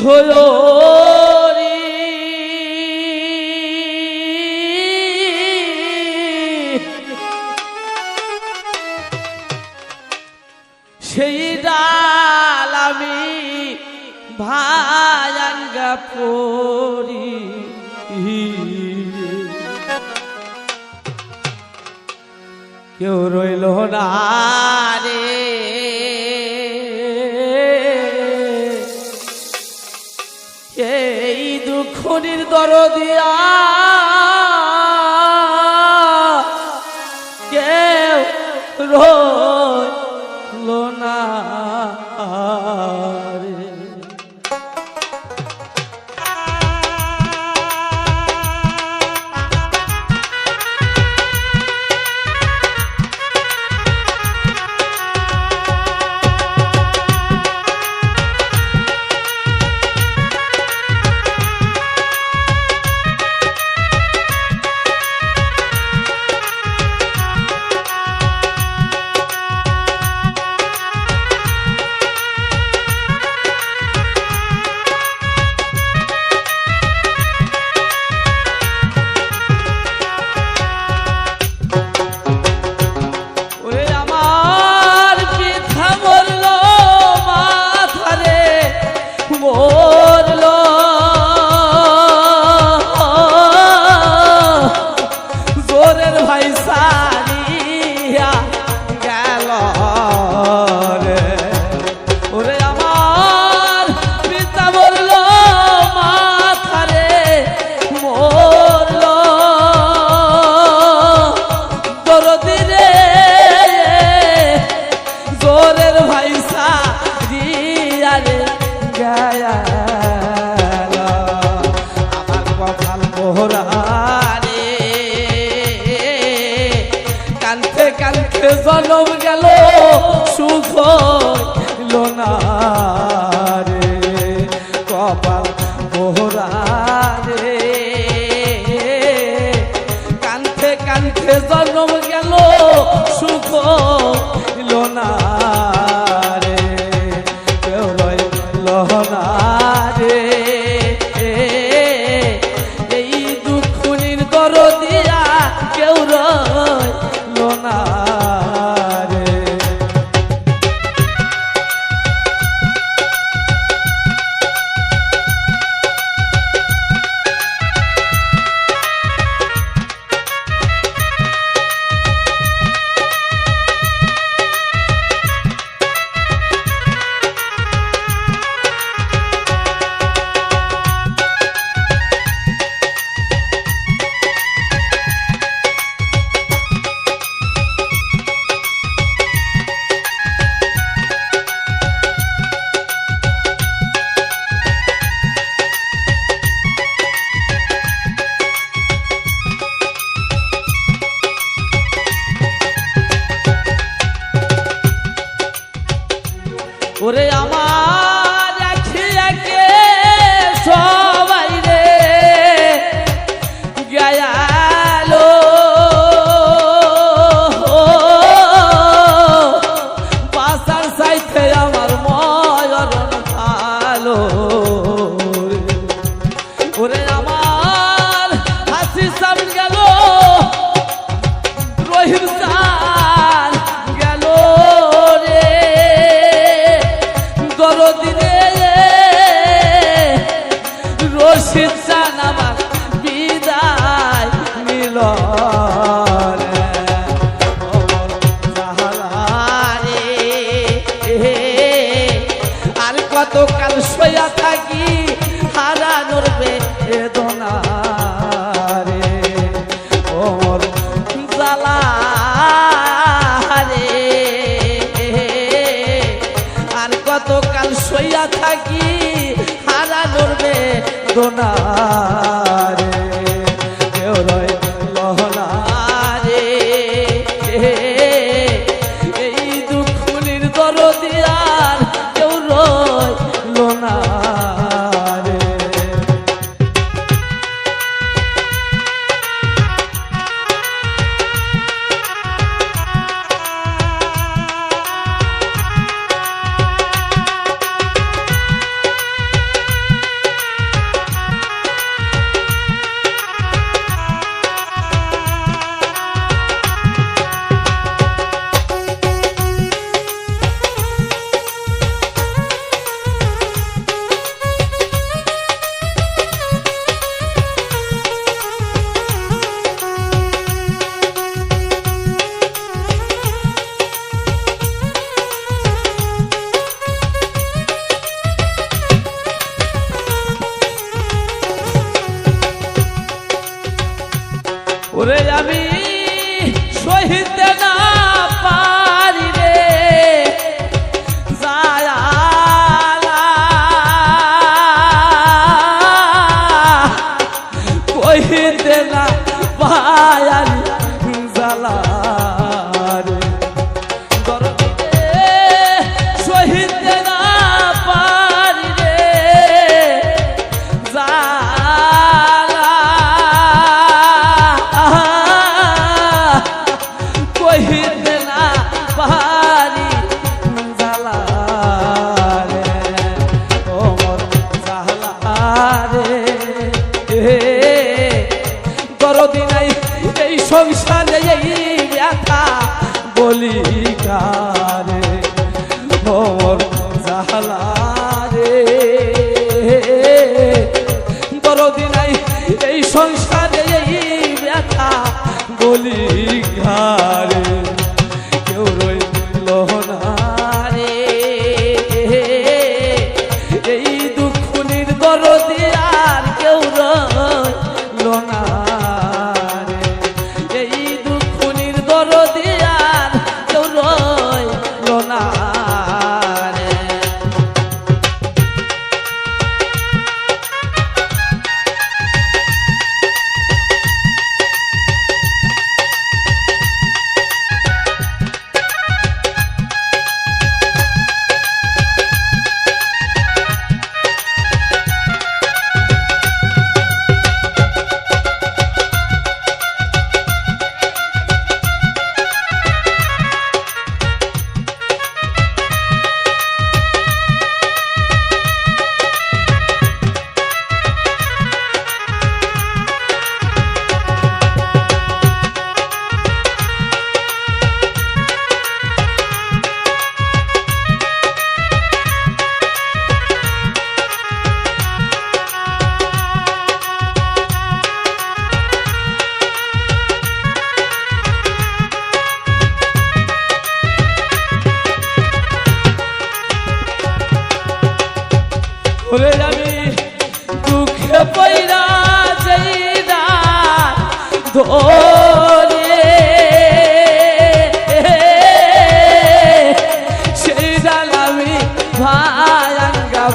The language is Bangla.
ধরি সেই ডাল আমি ভাঙ্গা পড়ি কেউ রইল না রে এই দুঃখনির দরদিয়া কেউ রইল না রে জনম গেল সুখ হইল না রে কপাল মোহরা রে কান্থে কান্থে জনম গেল সুখ হইল না রে কেউ রইল না রে এই দুঃখনির দরদিয়া কেউ রইল না ওরে আমার আখিয়াকে সবাই রে গেল বাসার সাইতে আমার ময়রণ ভালো ওরে আমার হাসি সাম গেল রহিম সাল গেল দরদিনে রশিদ চান আমার বিদায় নিল আর কতকাল সইয়া থাকি হারানোর বেদনা রে ওর জ্বালা রে আর কতকাল সইয়া থাকি হারানোর বেদনা রে কেউ রইল না রে এই দুঃখনির দরদিয়ার কেউ রইল না রে সহিতে না পারি রে জায়ালা কহিতে না পারি জালা রে দরদিতে সহিতে না পারি রে জালা কহিতে না পারি জালা রে ওমর জালা রে দরদি নাই এই সংসারে এই ব্যথা বলি কারে ওমর জালা রে দরদি নাই এই সংসারে এই ব্যথা বলি কারে কেউ রইল না রে এই দুঃখ নির্দরদি আর কেউ রইল না রে এই দুঃখ নির্দরদি আর কেউ রইল না রে ওরে আমি দুঃখে পইরা